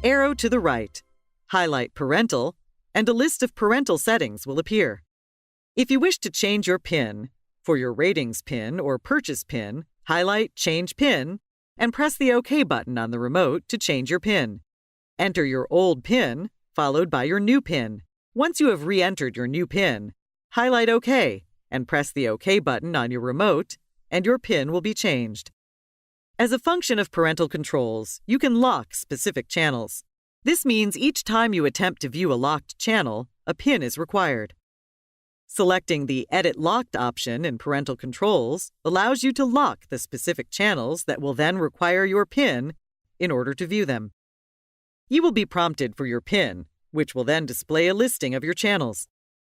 arrow to the right, highlight Parental, and a list of parental settings will appear. If you wish to change your PIN, for your ratings PIN or purchase PIN, highlight Change PIN and press the OK button on the remote to change your PIN. Enter your old PIN, followed by your new PIN. Once you have re-entered your new PIN, highlight OK and press the OK button on your remote, and your PIN will be changed. As a function of parental controls, you can lock specific channels. This means each time you attempt to view a locked channel, a PIN is required. Selecting the Edit Locked option in Parental Controls allows you to lock the specific channels that will then require your PIN in order to view them. You will be prompted for your PIN, which will then display a listing of your channels.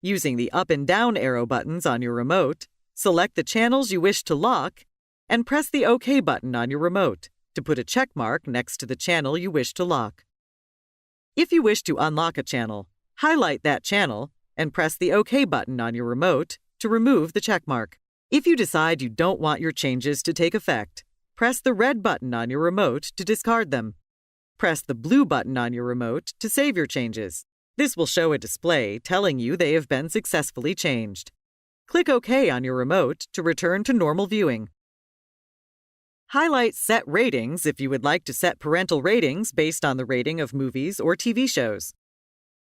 Using the up and down arrow buttons on your remote, select the channels you wish to lock and press the OK button on your remote to put a check mark next to the channel you wish to lock. If you wish to unlock a channel, highlight that channel and press the OK button on your remote to remove the checkmark. If you decide you don't want your changes to take effect, press the red button on your remote to discard them. Press the blue button on your remote to save your changes. This will show a display telling you they have been successfully changed. Click OK on your remote to return to normal viewing. Highlight Set Ratings if you would like to set parental ratings based on the rating of movies or TV shows.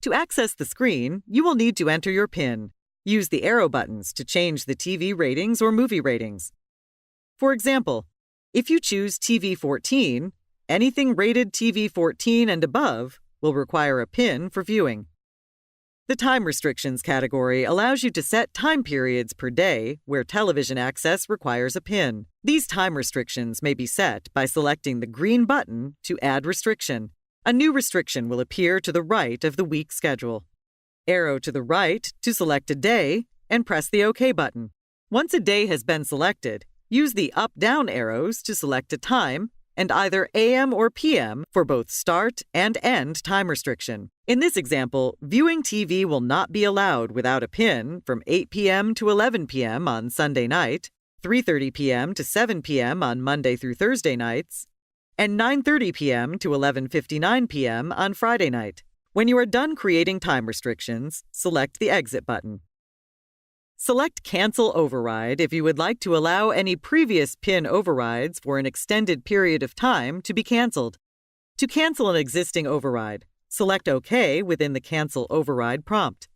To access the screen, you will need to enter your PIN. Use the arrow buttons to change the TV ratings or movie ratings. For example, if you choose TV 14, anything rated TV 14 and above will require a PIN for viewing. The Time Restrictions category allows you to set time periods per day where television access requires a PIN. These time restrictions may be set by selecting the green button to add restriction. A new restriction will appear to the right of the week schedule. Arrow to the right to select a day and press the OK button. Once a day has been selected, use the up-down arrows to select a time and either AM or PM for both start and end time restriction. In this example, viewing TV will not be allowed without a PIN from 8 p.m. to 11 p.m. on Sunday night, 3:30 p.m. to 7 p.m. on Monday through Thursday nights, and 9:30 p.m. to 11:59 p.m. on Friday night. When you are done creating time restrictions, select the Exit button. Select Cancel Override if you would like to allow any previous PIN overrides for an extended period of time to be canceled. To cancel an existing override, select OK within the Cancel Override prompt.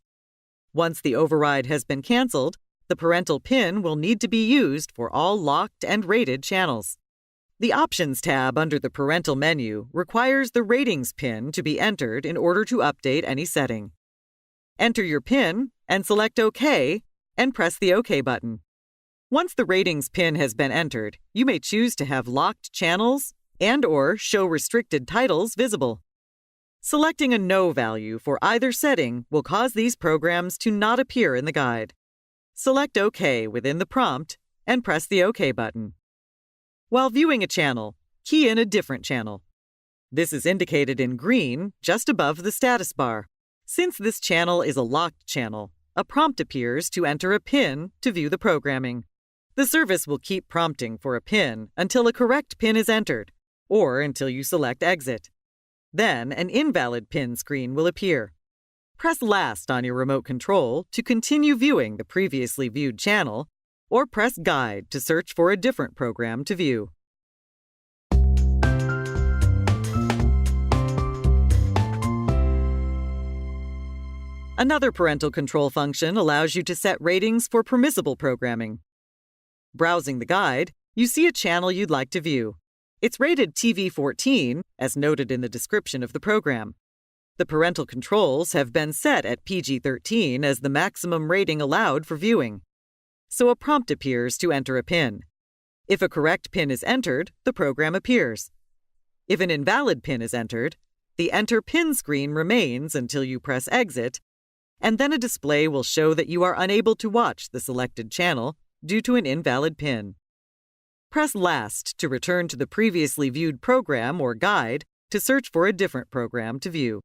Once the override has been canceled, the parental PIN will need to be used for all locked and rated channels. The Options tab under the Parental menu requires the Ratings PIN to be entered in order to update any setting. Enter your PIN and select OK and press the OK button. Once the Ratings PIN has been entered, you may choose to have locked channels and/or show restricted titles visible. Selecting a No value for either setting will cause these programs to not appear in the guide. Select OK within the prompt and press the OK button. While viewing a channel, key in a different channel. This is indicated in green just above the status bar. Since this channel is a locked channel, a prompt appears to enter a PIN to view the programming. The service will keep prompting for a PIN until a correct PIN is entered, or until you select Exit. Then an invalid PIN screen will appear. Press Last on your remote control to continue viewing the previously viewed channel, or press Guide to search for a different program to view. Another parental control function allows you to set ratings for permissible programming. Browsing the guide, you see a channel you'd like to view. It's rated TV 14, as noted in the description of the program. The parental controls have been set at PG-13 as the maximum rating allowed for viewing. So a prompt appears to enter a PIN. If a correct PIN is entered, the program appears. If an invalid PIN is entered, the Enter PIN screen remains until you press Exit, and then a display will show that you are unable to watch the selected channel due to an invalid PIN. Press Last to return to the previously viewed program or guide to search for a different program to view.